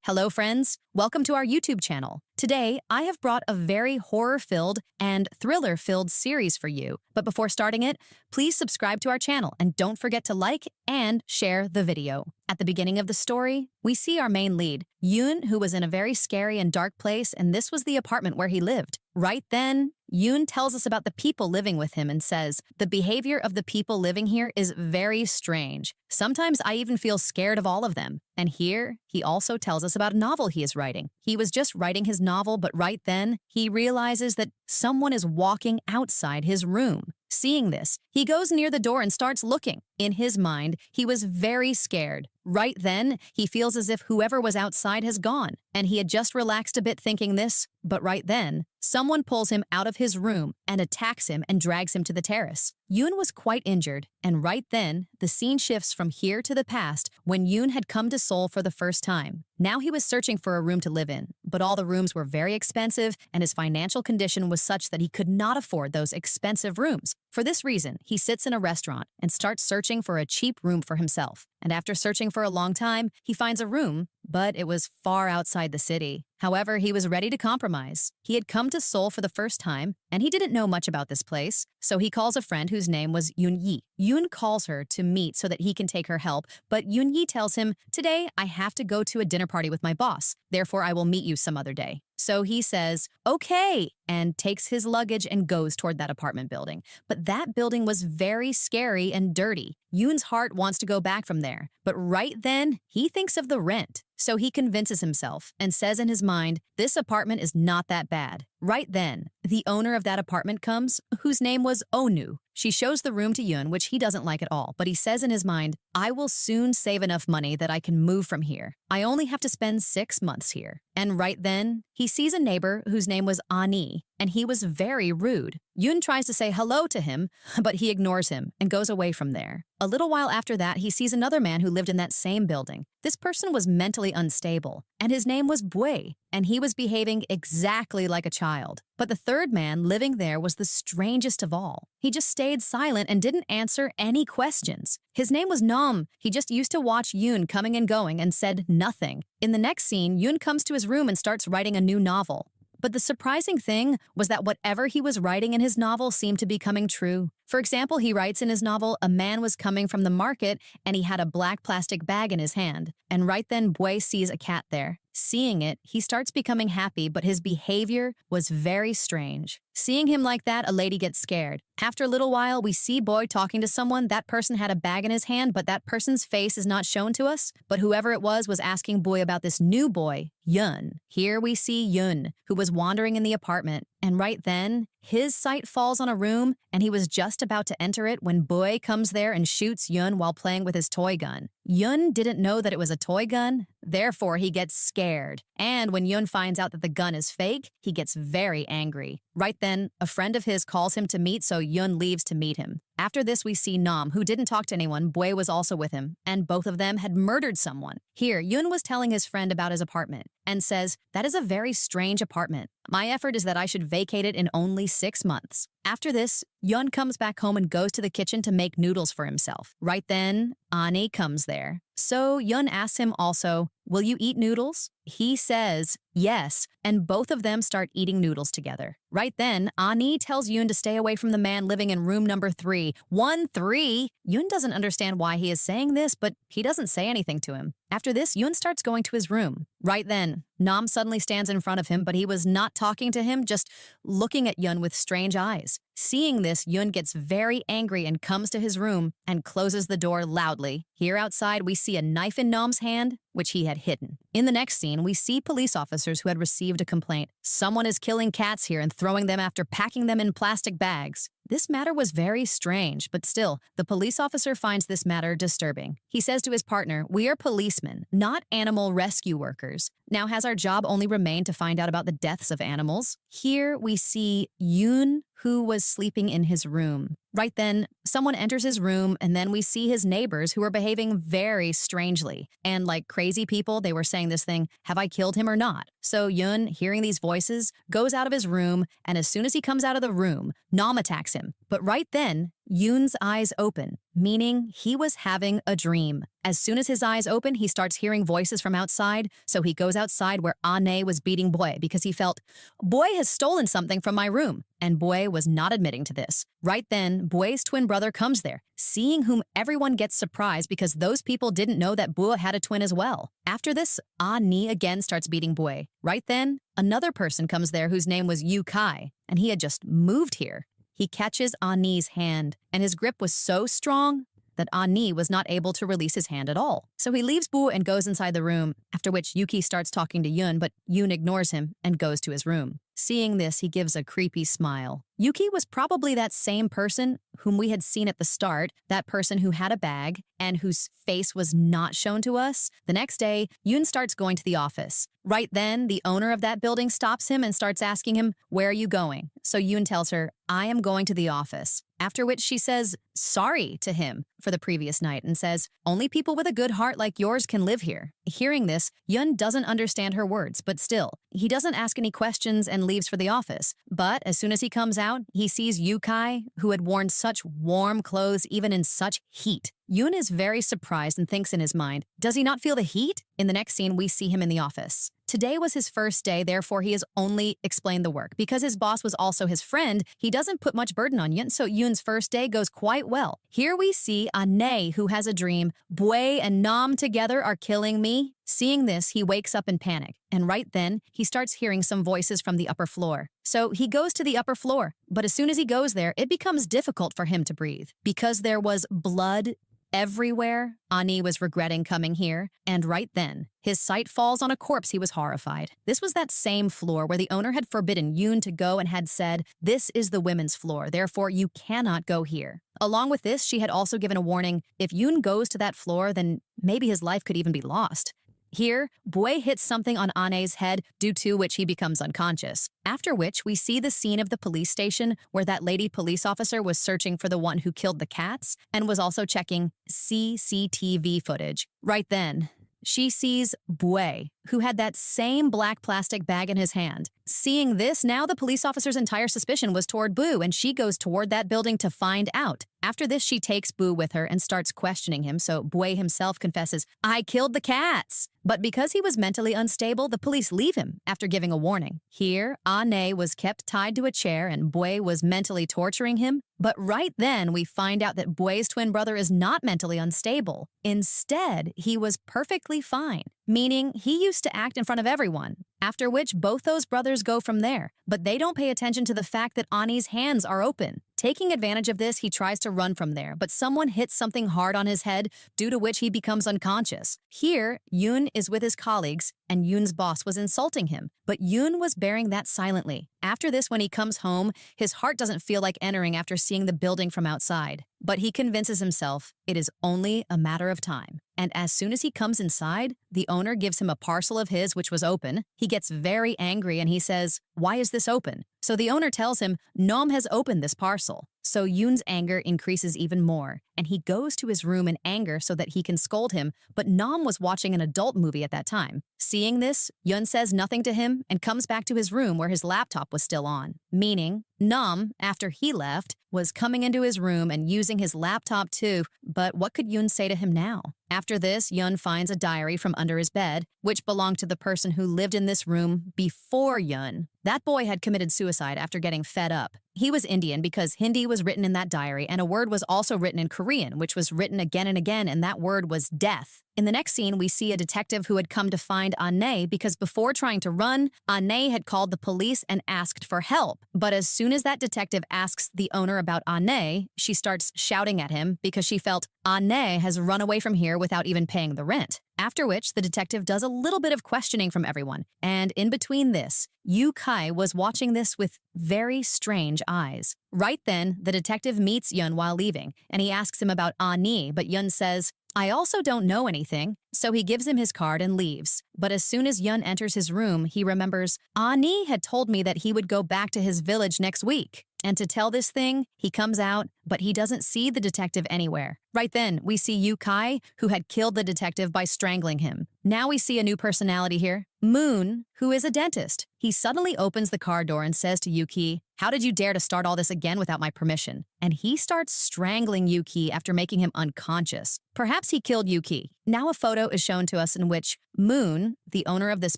Hello, friends. Welcome to our YouTube channel. Today, I have brought a very horror-filled and thriller-filled series for you. But before starting it, please subscribe to our channel and don't forget to like and share the video. At the beginning of the story, we see our main lead, Yoon, who was in a very scary and dark place, and this was the apartment where he lived. Right then, Yoon tells us about the people living with him and says, "The behavior of the people living here is very strange. Sometimes I even feel scared of all of them." And here, he also tells us about a novel he is writing. He was just writing his novel, but right then, he realizes that someone is walking outside his room. Seeing this, he goes near the door and starts looking. In his mind, he was very scared. Right then, he feels as if whoever was outside has gone, and he had just relaxed a bit thinking this, but right then, someone pulls him out of his room and attacks him and drags him to the terrace. Yoon was quite injured, and right then, the scene shifts from here to the past when Yoon had come to Seoul for the first time. Now he was searching for a room to live in, but all the rooms were very expensive, and his financial condition was such that he could not afford those expensive rooms. For this reason, he sits in a restaurant and starts searching for a cheap room for himself. And after searching for a long time, he finds a room, but it was far outside the city. However, he was ready to compromise. He had come to Seoul for the first time, and he didn't know much about this place, so he calls a friend whose name was Yoon-yi. Yoon calls her to meet so that he can take her help, but Yoon-yi tells him, "Today, I have to go to a dinner party with my boss, therefore I will meet you some other day." So he says, "Okay," and takes his luggage and goes toward that apartment building. But that building was very scary and dirty. Yoon's heart wants to go back from there, but right then, he thinks of the rent. So he convinces himself and says in his mind, "This apartment is not that bad." Right then, the owner of that apartment comes, whose name was Onu. She shows the room to Yoon, which he doesn't like at all, but he says in his mind, "I will soon save enough money that I can move from here. I only have to spend 6 months here." And right then, he sees a neighbor whose name was Ani, and he was very rude. Yoon tries to say hello to him, but he ignores him and goes away from there. A little while after that, he sees another man who lived in that same building. This person was mentally unstable, and his name was Bue, and he was behaving exactly like a child. But the third man living there was the strangest of all. He just stayed silent and didn't answer any questions. His name was Nam. He just used to watch Yoon coming and going and said nothing. In the next scene, Yoon comes to his room and starts writing a new novel. But the surprising thing was that whatever he was writing in his novel seemed to be coming true. For example, he writes in his novel, a man was coming from the market and he had a black plastic bag in his hand. And right then, Bue sees a cat there. Seeing it, he starts becoming happy, but his behavior was very strange. Seeing him like that, a lady gets scared. After a little while, we see Bue talking to someone. That person had a bag in his hand, but that person's face is not shown to us. But whoever it was asking Bue about this new boy, Yoon. Here we see Yoon, who was wandering in the apartment. And right then, his sight falls on a room, and he was just about to enter it when Bue comes there and shoots Yoon while playing with his toy gun. Yoon didn't know that it was a toy gun, therefore he gets scared. And when Yoon finds out that the gun is fake, he gets very angry. Right then, a friend of his calls him to meet, so Yoon leaves to meet him. After this, we see Nam, who didn't talk to anyone. Bue was also with him, and both of them had murdered someone. Here, Yoon was telling his friend about his apartment and says, "That is a very strange apartment. My effort is that I should vacate it in only 6 months." After this, Yoon comes back home and goes to the kitchen to make noodles for himself. Right then, Ani comes there. So Yoon asks him also, "Will you eat noodles?" He says, "Yes," and both of them start eating noodles together. Right then, Ani tells Yoon to stay away from the man living in room number 3. 1-3! Yoon doesn't understand why he is saying this, but he doesn't say anything to him. After this, Yoon starts going to his room. Right then, Nam suddenly stands in front of him, but he was not talking to him, just looking at Yoon with strange eyes. Seeing this, Yoon gets very angry and comes to his room and closes the door loudly. Here outside, we see a knife in Nam's hand, which he had hidden. In the next scene, we see police officers who had received a complaint. Someone is killing cats here and throwing them after packing them in plastic bags. This matter was very strange, but still, the police officer finds this matter disturbing. He says to his partner, "We are policemen, not animal rescue workers. Now, has our job only remained to find out about the deaths of animals?" Here we see Yoon, who was sleeping in his room. Right then, someone enters his room, and then we see his neighbors who are behaving very strangely. And like crazy people, they were saying this thing, "Have I killed him or not?" So Yoon, hearing these voices, goes out of his room, and as soon as he comes out of the room, Nam attacks him. But right then, Yoon's eyes open, meaning he was having a dream. As soon as his eyes open, he starts hearing voices from outside, so he goes outside where Ane was beating Boy because he felt, Boy has stolen something from my room, and Boy was not admitting to this. Right then, Boy's twin brother comes there, seeing whom everyone gets surprised because those people didn't know that Boy had a twin as well. After this, Ane again starts beating Boy. Right then, another person comes there whose name was Yu Kai, and he had just moved here. He catches Ane's hand, and his grip was so strong that Ane was not able to release his hand at all. So he leaves Boo and goes inside the room, after which Yuki starts talking to Yoon, but Yoon ignores him and goes to his room. Seeing this, he gives a creepy smile. Yuki was probably that same person whom we had seen at the start, that person who had a bag and whose face was not shown to us. The next day, Yoon starts going to the office. Right then, the owner of that building stops him and starts asking him, where are you going? So Yoon tells her, I am going to the office. After which she says sorry to him for the previous night and says, only people with a good heart like yours can live here. Hearing this, Yoon doesn't understand her words, but still, he doesn't ask any questions and leaves for the office. But as soon as he comes out, he sees Yu Kai, who had worn such warm clothes even in such heat. Yoon is very surprised and thinks in his mind, does he not feel the heat? In the next scene, we see him in the office. Today was his first day, therefore he has only explained the work. Because his boss was also his friend, he doesn't put much burden on Yoon, so Yoon's first day goes quite well. Here we see Ane, who has a dream, Bue and Nam together are killing me. Seeing this, he wakes up in panic, and right then, he starts hearing some voices from the upper floor. So he goes to the upper floor, but as soon as he goes there, it becomes difficult for him to breathe. Because there was blood everywhere, Ani was regretting coming here, and right then, his sight falls on a corpse. He was horrified. This was that same floor where the owner had forbidden Yoon to go and had said, this is the women's floor, therefore you cannot go here. Along with this, she had also given a warning, if Yoon goes to that floor, then maybe his life could even be lost. Here, Bue hits something on Ane's head, due to which he becomes unconscious. After which, we see the scene of the police station where that lady police officer was searching for the one who killed the cats and was also checking CCTV footage. Right then, she sees Bue, who had that same black plastic bag in his hand. Seeing this, now the police officer's entire suspicion was toward Boo, and she goes toward that building to find out. After this, she takes Boo with her and starts questioning him, so Bue himself confesses, I killed the cats. But because he was mentally unstable, the police leave him after giving a warning. Here, Ane was kept tied to a chair and Bue was mentally torturing him. But right then, we find out that Bue's twin brother is not mentally unstable. Instead, he was perfectly fine, meaning he used to act in front of everyone. After which, both those brothers go from there, but they don't pay attention to the fact that Ani's hands are open. Taking advantage of this, he tries to run from there, but someone hits something hard on his head, due to which he becomes unconscious. Here, Yoon is with his colleagues, and Yoon's boss was insulting him, but Yoon was bearing that silently. After this, when he comes home, his heart doesn't feel like entering after seeing the building from outside. But he convinces himself it is only a matter of time. And as soon as he comes inside, the owner gives him a parcel of his which was open. He gets very angry and he says, why is this open? So the owner tells him, Nom has opened this parcel. So Yoon's anger increases even more, and he goes to his room in anger so that he can scold him, but Nam was watching an adult movie at that time. Seeing this, Yoon says nothing to him and comes back to his room where his laptop was still on, meaning Nam, after he left, was coming into his room and using his laptop too, but what could Yoon say to him now? After this, Yoon finds a diary from under his bed, which belonged to the person who lived in this room before Yoon. That boy had committed suicide after getting fed up. He was Indian because Hindi was written in that diary, and a word was also written in Korean, which was written again and again, and that word was death. In the next scene, we see a detective who had come to find Ane because before trying to run, Ane had called the police and asked for help. But as soon as that detective asks the owner about Ane, she starts shouting at him because she felt Ane has run away from here without even paying the rent. After which, the detective does a little bit of questioning from everyone. And in between this, Yu Kai was watching this with very strange eyes. Right then, the detective meets Yun while leaving, and he asks him about Ani, but Yun says, I also don't know anything, so he gives him his card and leaves. But as soon as Yun enters his room, he remembers, Ani had told me that he would go back to his village next week. And to tell this thing, he comes out, but he doesn't see the detective anywhere. Right then, we see Yu Kai, who had killed the detective by strangling him. Now we see a new personality here, Moon, who is a dentist. he suddenly opens the car door and says to Yuki, "How did you dare to start all this again without my permission?" And he starts strangling Yuki after making him unconscious. Perhaps he killed Yuki. Now a photo is shown to us in which Moon, the owner of this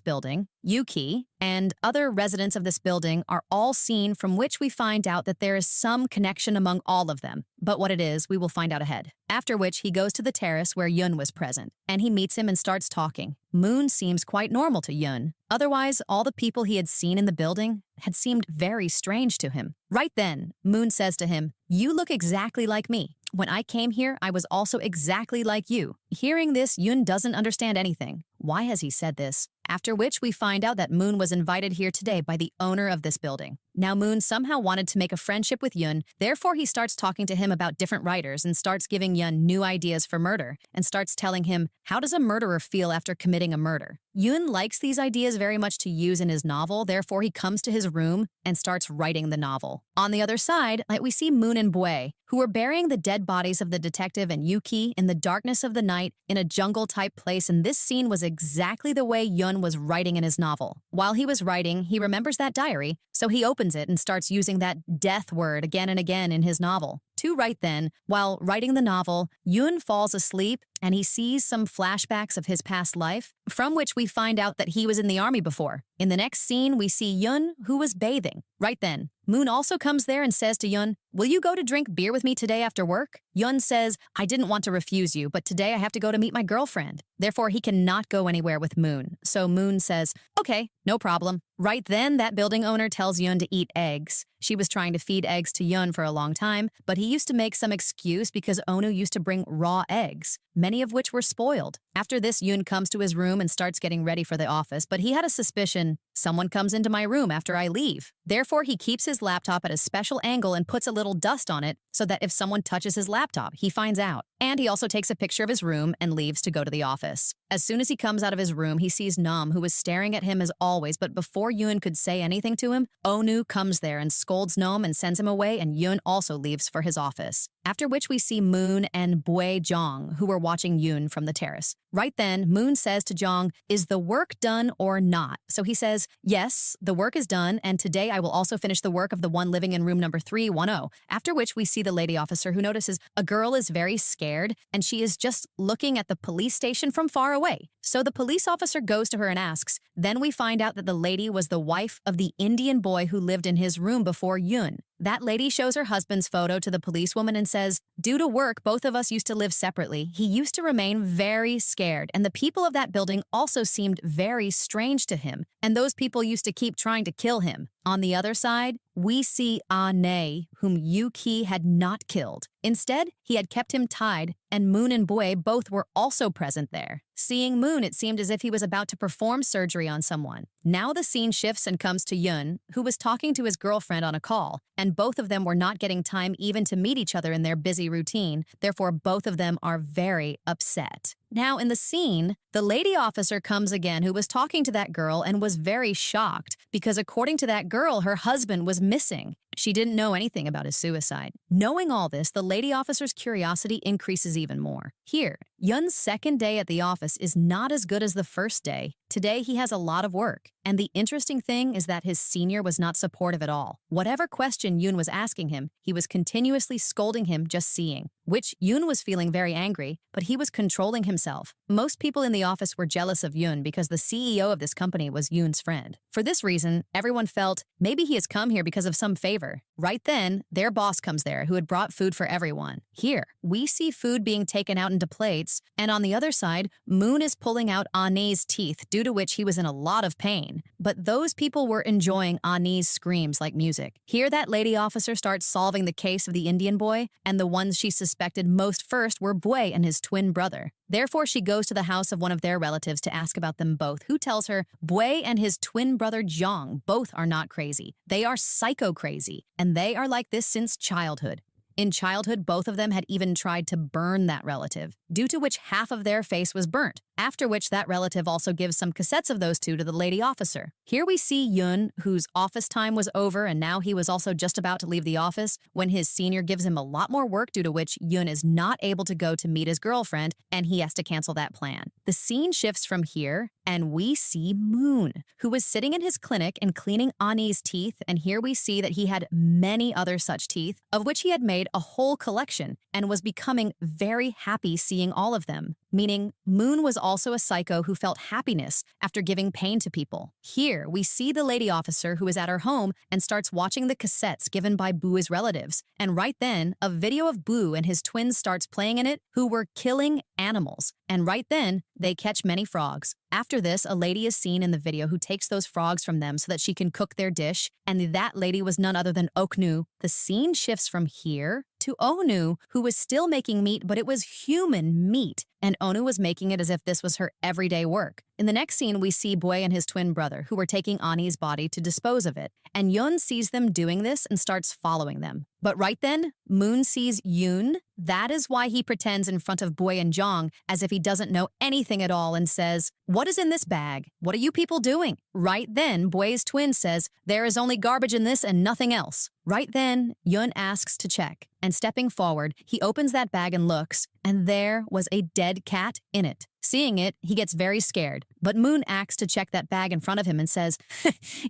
building, Yuki, and other residents of this building are all seen, from which we find out that there is some connection among all of them. But what it is, we will find out ahead. After which, he goes to the terrace where Yun was present, and he meets him and starts talking. Moon seems quite normal to Yun. Otherwise, all the people he had seen in the building had seemed very strange to him. Right then, Moon says to him, "You look exactly like me. When I came here, I was also exactly like you." Hearing this, Yun doesn't understand anything. Why has he said this? After which, we find out that Moon was invited here today by the owner of this building. Now, Moon somehow wanted to make a friendship with Yun, therefore he starts talking to him about different writers and starts giving Yun new ideas for murder and starts telling him, how does a murderer feel after committing a murder? Yun likes these ideas very much to use in his novel, therefore he comes to his room and starts writing the novel. On the other side, we see Moon and Bue, who were burying the dead bodies of the detective and Yuki in the darkness of the night in a jungle-type place, and this scene was exactly the way Yun was writing in his novel. While he was writing, he remembers that diary, so he opens it and starts using that death word again and again in his novel. Right then, while writing the novel, Yun falls asleep and he sees some flashbacks of his past life, from which we find out that he was in the army before. In the next scene, we see Yun, who was bathing. Right then, Moon also comes there and says to Yun, "Will you go to drink beer with me today after work?" Yun says, "I didn't want to refuse you, but today I have to go to meet my girlfriend." Therefore, he cannot go anywhere with Moon. So Moon says, "Okay, no problem." Right then, that building owner tells Yun to eat eggs. She was trying to feed eggs to Yun for a long time, but he used to make some excuse because Onu used to bring raw eggs, many of which were spoiled. After this, Yun comes to his room and starts getting ready for the office, but he had a suspicion, someone comes into my room after I leave. Therefore, he keeps his laptop at a special angle and puts a little dust on it so that if someone touches his laptop, he finds out. And he also takes a picture of his room and leaves to go to the office. As soon as he comes out of his room, he sees Nam, who is staring at him as always, but before Yun could say anything to him, Onu comes there and scolds Nam and sends him away, and Yun also leaves for his office. After which we see Moon and Bue Jong, who were watching Yun from the terrace. Right then, Moon says to Jong, "Is the work done or not?" So he says, "Yes, the work is done, and today I will also finish the work of the one living in room number 310. After which we see the lady officer, who notices a girl is very scared, and she is just looking at the police station from far away. So the police officer goes to her and asks. Then we find out that the lady was the wife of the Indian boy who lived in his room before Yun. That lady shows her husband's photo to the policewoman and says, "Due to work, both of us used to live separately. He used to remain very scared, and the people of that building also seemed very strange to him, and those people used to keep trying to kill him." On the other side, we see Ah-ne, whom Yuki had not killed. Instead, he had kept him tied, and Moon and Bue both were also present there. Seeing Moon, it seemed as if he was about to perform surgery on someone. Now the scene shifts and comes to Yun, who was talking to his girlfriend on a call, and both of them were not getting time even to meet each other in their busy routine. Therefore, both of them are very upset. Now, in the scene, the lady officer comes again who was talking to that girl and was very shocked because according to that girl, her husband was missing. She didn't know anything about his suicide. Knowing all this, the lady officer's curiosity increases even more. Here, Yun's second day at the office is not as good as the first day. Today, he has a lot of work. And the interesting thing is that his senior was not supportive at all. Whatever question Yun was asking him, he was continuously scolding him just seeing, which Yun was feeling very angry, but he was controlling himself. Most people in the office were jealous of Yun because the CEO of this company was Yun's friend. For this reason, everyone felt maybe he has come here because of some favor. Right then, their boss comes there who had brought food for everyone. Here, we see food being taken out into plates, and on the other side, Moon is pulling out Ah-ne's teeth, due to which he was in a lot of pain. But those people were enjoying Ah-ne's screams like music. Here, that lady officer starts solving the case of the Indian boy, and the ones she suspected most first were Bue and his twin brother. Therefore, she goes to the house of one of their relatives to ask about them both, who tells her Bue and his twin brother Jong both are not crazy. They are psycho-crazy, and they are like this since childhood. In childhood, both of them had even tried to burn that relative, due to which half of their face was burnt, after which that relative also gives some cassettes of those two to the lady officer. Here we see Yun, whose office time was over and now he was also just about to leave the office when his senior gives him a lot more work, due to which Yun is not able to go to meet his girlfriend and he has to cancel that plan. The scene shifts from here and we see Moon, who was sitting in his clinic and cleaning Ani's teeth, and here we see that he had many other such teeth, of which he had made a whole collection and was becoming very happy seeing all of them, meaning Moon was also a psycho who felt happiness after giving pain to people. Here, we see the lady officer who is at her home and starts watching the cassettes given by Boo's relatives, and right then, a video of Boo and his twins starts playing in it who were killing animals, and right then, they catch many frogs. After this, a lady is seen in the video who takes those frogs from them so that she can cook their dish, and that lady was none other than Oknu. The scene shifts from here to Onu, who was still making meat, but it was human meat, and Onu was making it as if this was her everyday work. In the next scene, we see Boy and his twin brother, who were taking Ani's body to dispose of it, and Yun sees them doing this and starts following them. But right then, Moon sees Yoon. That is why he pretends in front of Boy and Jong as if he doesn't know anything at all and says, "What is in this bag? What are you people doing?" Right then, Boy's twin says, "There is only garbage in this and nothing else." Right then, Yun asks to check, and stepping forward, he opens that bag and looks, and there was a dead cat in it. Seeing it, he gets very scared, but Moon asks to check that bag in front of him and says,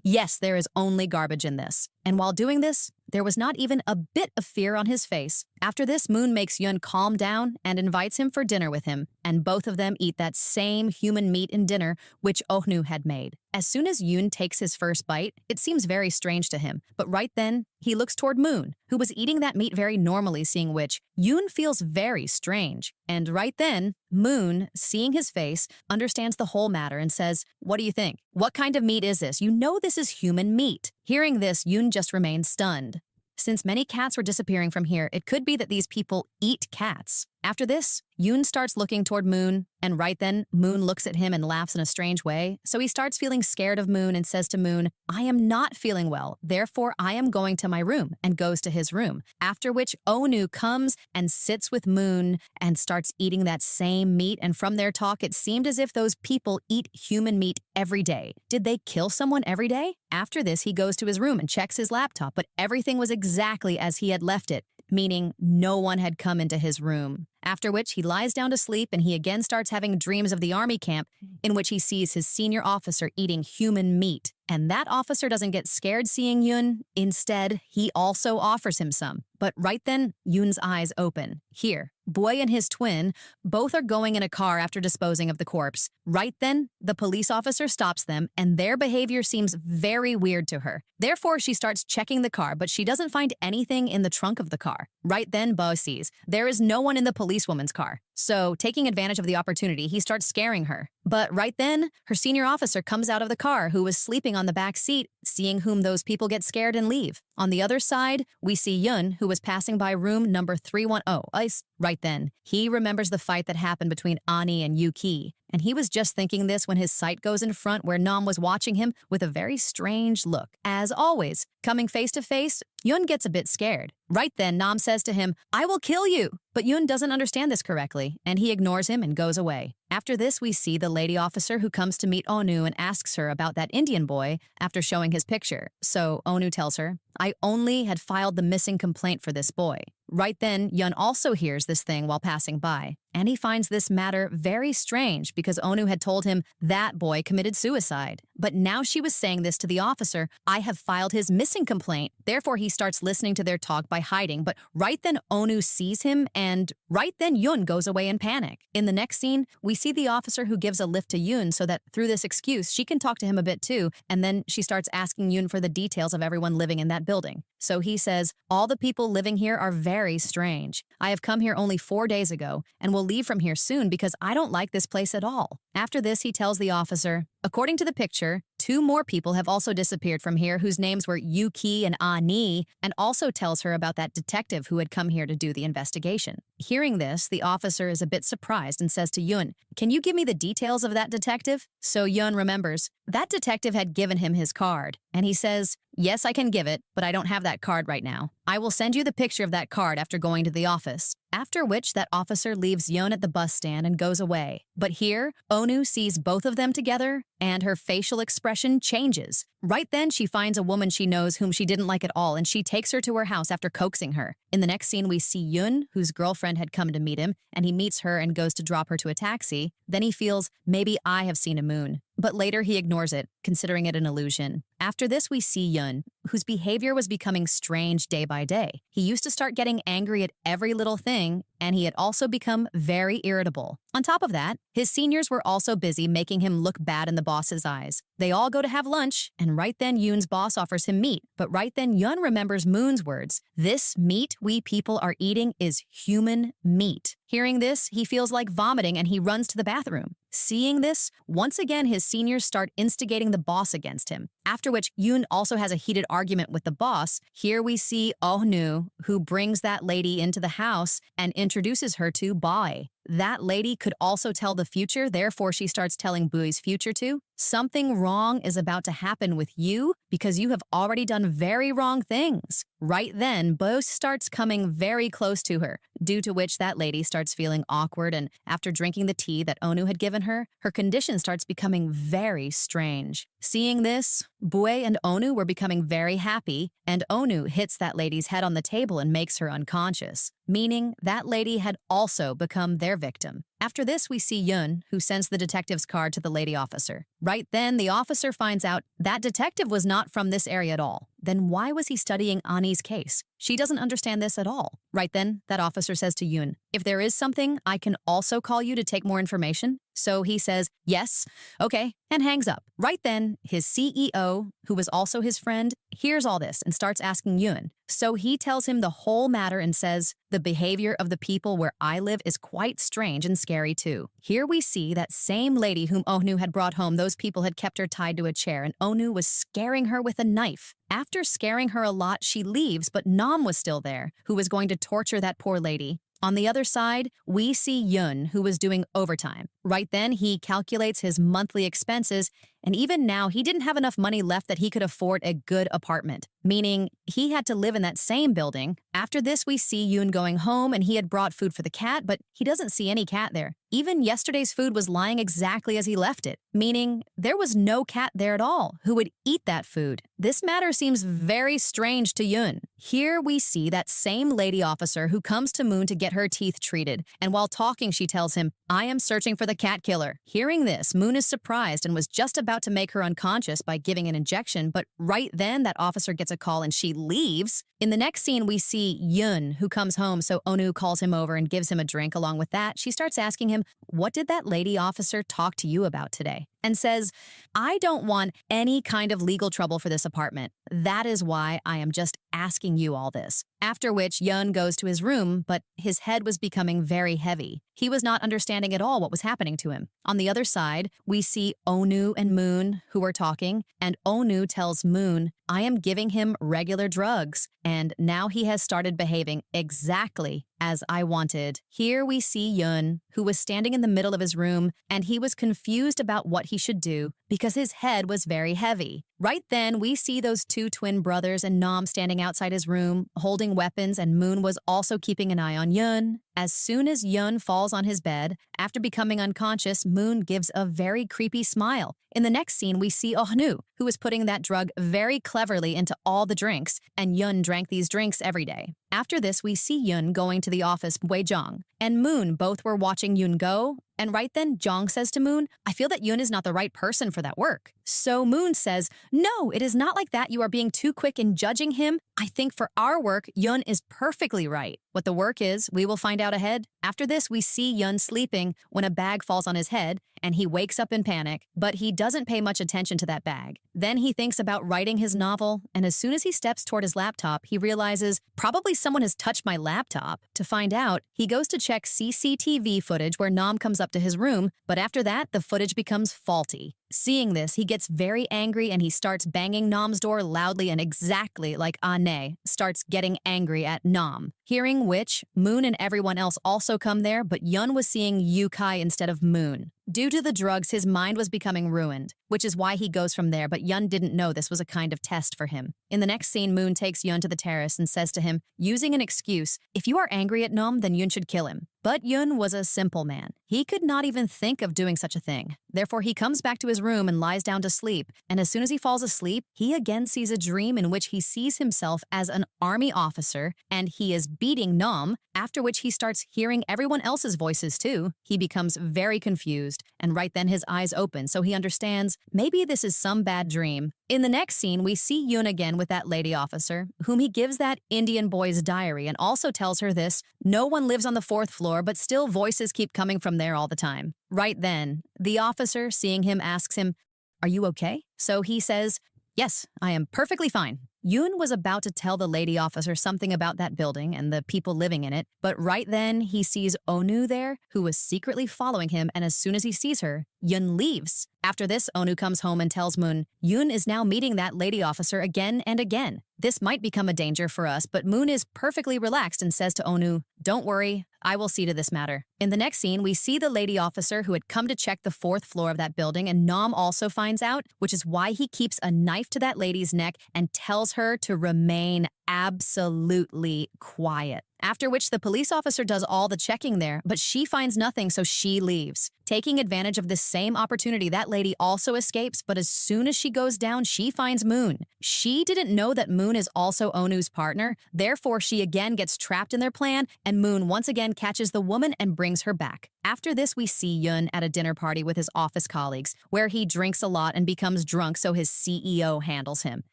"Yes, there is only garbage in this." And while doing this, there was not even a bit of fear on his face. After this, Moon makes Yun calm down and invites him for dinner with him, and both of them eat that same human meat in dinner which Ohnu had made. As soon as Yoon takes his first bite, it seems very strange to him, but right then, he looks toward Moon, who was eating that meat very normally, seeing which Yoon feels very strange. And right then, Moon, seeing his face, understands the whole matter and says, "What do you think? What kind of meat is this? You know this is human meat." Hearing this, Yoon just remains stunned. Since many cats were disappearing from here, it could be that these people eat cats. After this, Yoon starts looking toward Moon, and right then, Moon looks at him and laughs in a strange way, so he starts feeling scared of Moon and says to Moon, "I am not feeling well, therefore I am going to my room," and goes to his room. After which, Onu comes and sits with Moon and starts eating that same meat, and from their talk, it seemed as if those people eat human meat every day. Did they kill someone every day? After this, he goes to his room and checks his laptop, but everything was exactly as he had left it, meaning no one had come into his room. After which, he lies down to sleep and he again starts having dreams of the army camp in which he sees his senior officer eating human meat. And that officer doesn't get scared seeing Yoon. Instead, he also offers him some. But right then, Yoon's eyes open. Here, Boy and his twin both are going in a car after disposing of the corpse. Right then, the police officer stops them, and their behavior seems very weird to her. Therefore, she starts checking the car, but she doesn't find anything in the trunk of the car. Right then, Bo sees there is no one in the policewoman's car. So, taking advantage of the opportunity, he starts scaring her. But right then, her senior officer comes out of the car who was sleeping on the back seat, seeing whom those people get scared and leave. On the other side, we see Yun, who was passing by room number 310. Right then, he remembers the fight that happened between Ani and Yuki, and he was just thinking this when his sight goes in front where Nam was watching him with a very strange look. As always, coming face to face, Yun gets a bit scared. Right then, Nam says to him, "I will kill you." But Yun doesn't understand this correctly, and he ignores him and goes away. After this, we see the lady officer who comes to meet Onu and asks her about that Indian boy after showing his picture. So Onu tells her, "I only had filed the missing complaint for this boy." Right then, Yun also hears this thing while passing by, and he finds this matter very strange because Onu had told him that boy committed suicide. But now she was saying this to the officer, "I have filed his missing complaint." Therefore, he starts listening to their talk by hiding, but right then Onu sees him, and right then Yun goes away in panic. In the next scene, we see the officer who gives a lift to Yun so that through this excuse, she can talk to him a bit too, and then she starts asking Yun for the details of everyone living in that building. So he says, "All the people living here are very strange. I have come here only 4 days ago and will leave from here soon because I don't like this place at all." After this, he tells the officer, "According to the picture, 2 more people have also disappeared from here whose names were Yuki and Ani," and also tells her about that detective who had come here to do the investigation. Hearing this, the officer is a bit surprised and says to Yun, "Can you give me the details of that detective?" So Yun remembers that detective had given him his card, and he says, "Yes, I can give it, but I don't have that card right now. I will send you the picture of that card after going to the office." After which, that officer leaves Yun at the bus stand and goes away. But here, Onu sees both of them together, and her facial expression changes. Right then, she finds a woman she knows whom she didn't like at all, and she takes her to her house after coaxing her. In the next scene, we see Yun, whose girlfriend had come to meet him, and he meets her and goes to drop her to a taxi. Then he feels, maybe I have seen a moon. but later he ignores it, considering it an illusion. After this, we see Yun, whose behavior was becoming strange day by day. He used to start getting angry at every little thing, and he had also become very irritable. On top of that, his seniors were also busy making him look bad in the boss's eyes. They all go to have lunch, and right then Yoon's boss offers him meat. But right then Yun remembers Moon's words, "This meat we people are eating is human meat." Hearing this, he feels like vomiting and he runs to the bathroom. Seeing this, once again his seniors start instigating the boss against him. After which, Yoon also has a heated argument with the boss. Here we see Oh-nu, who brings that lady into the house and introduces her to Bae. That lady could also tell the future, therefore she starts telling Bui's future too. Something wrong is about to happen with you because you have already done very wrong things. Right then, Bo starts coming very close to her, due to which that lady starts feeling awkward, and after drinking the tea that Onu had given her, her condition starts becoming very strange. Seeing this, Bue and Onu were becoming very happy, and Onu hits that lady's head on the table and makes her unconscious, meaning that lady had also become their victim. After this, we see Yun, who sends the detective's card to the lady officer. Right then, the officer finds out that detective was not from this area at all. Then why was he studying Ani's case? She doesn't understand this at all. Right then, that officer says to Yun, "If there is something, I can also call you to take more information." So he says, "Yes, okay," and hangs up. Right then, his CEO, who was also his friend, hears all this and starts asking Yun. So he tells him the whole matter and says, "The behavior of the people where I live is quite strange and scary too." Here we see that same lady whom Onu had brought home, those people had kept her tied to a chair and Onu was scaring her with a knife. After scaring her a lot, she leaves, but Nam was still there, who was going to torture that poor lady. On the other side, we see Yun, who was doing overtime. Right then, he calculates his monthly expenses, and even now, he didn't have enough money left that he could afford a good apartment, meaning he had to live in that same building. After this, we see Yun going home, and he had brought food for the cat, but he doesn't see any cat there. Even yesterday's food was lying exactly as he left it, meaning there was no cat there at all who would eat that food. This matter seems very strange to Yun. Here we see that same lady officer who comes to Moon to get her teeth treated, and while talking, she tells him, "I am searching for the cat killer." Hearing this, Moon is surprised and was just about to make her unconscious by giving an injection, but right then that officer gets a call and she leaves. In the next scene, we see Yun, who comes home, so Onu calls him over and gives him a drink. Along with that, she starts asking him, "What did that lady officer talk to you about today?" And says, "I don't want any kind of legal trouble for this apartment. That is why I am just asking you all this." After which, Yun goes to his room, but his head was becoming very heavy. He was not understanding at all what was happening to him. On the other side, we see Onu and Moon, who are talking, and Onu tells Moon, "I am giving him regular drugs, and now he has started behaving exactly as I wanted." Here we see Yun, who was standing in the middle of his room, and he was confused about what he should do because his head was very heavy. Right then, we see those two twin brothers and Nam standing outside his room, holding weapons, and Moon was also keeping an eye on Yun. As soon as Yun falls on his bed, after becoming unconscious, Moon gives a very creepy smile. In the next scene, we see Oh-nu, who was putting that drug very cleverly into all the drinks, and Yun drank these drinks every day. After this, we see Yun going to the office with Jong, and Moon both were watching Yun go, and right then, Jong says to Moon, "I feel that Yun is not the right person for that work." So Moon says, "No, it is not like that. You are being too quick in judging him. I think for our work, Yun is perfectly right. What the work is, we will find out ahead." After this, we see Yun sleeping when a bag falls on his head, and he wakes up in panic, but he doesn't pay much attention to that bag. Then he thinks about writing his novel, and as soon as he steps toward his laptop, he realizes, probably someone has touched my laptop. To find out, he goes to check CCTV footage where Nam comes up to his room, but after that, the footage becomes faulty. Seeing this, he gets very angry and he starts banging Nam's door loudly and exactly like Ane starts getting angry at Nam. Hearing which, Moon and everyone else also come there, but Yun was seeing Yukai instead of Moon. Due to the drugs, his mind was becoming ruined, which is why he goes from there, but Yun didn't know this was a kind of test for him. In the next scene, Moon takes Yun to the terrace and says to him, using an excuse, "If you are angry at Nam, then Yun should kill him." But Yoon was a simple man. He could not even think of doing such a thing. Therefore, he comes back to his room and lies down to sleep. And as soon as he falls asleep, he again sees a dream in which he sees himself as an army officer and he is beating Nam, after which he starts hearing everyone else's voices too. He becomes very confused, and right then his eyes open, so he understands maybe this is some bad dream. In the next scene, we see Yoon again with that lady officer, whom he gives that Indian boy's diary and also tells her this: no one lives on the 4th floor, but still voices keep coming from there all the time. Right then, the officer, seeing him, asks him, "Are you okay?" So he says, "Yes, I am perfectly fine." Yoon was about to tell the lady officer something about that building and the people living in it, but right then he sees Onu there, who was secretly following him, and as soon as he sees her, Yoon leaves. After this, Onu comes home and tells Moon, Yoon is now meeting that lady officer again and again. This might become a danger for us, but Moon is perfectly relaxed and says to Onu, "Don't worry, I will see to this matter." In the next scene, we see the lady officer who had come to check the 4th floor of that building, and Nam also finds out, which is why he keeps a knife to that lady's neck and tells her to remain absolutely quiet. After which the police officer does all the checking there, but she finds nothing, so she leaves. Taking advantage of this same opportunity, that lady also escapes, but as soon as she goes down, she finds Moon. She didn't know that Moon is also Onu's partner, therefore she again gets trapped in their plan, and Moon once again catches the woman and brings her back. After this, we see Yoon at a dinner party with his office colleagues, where he drinks a lot and becomes drunk, so his CEO handles him.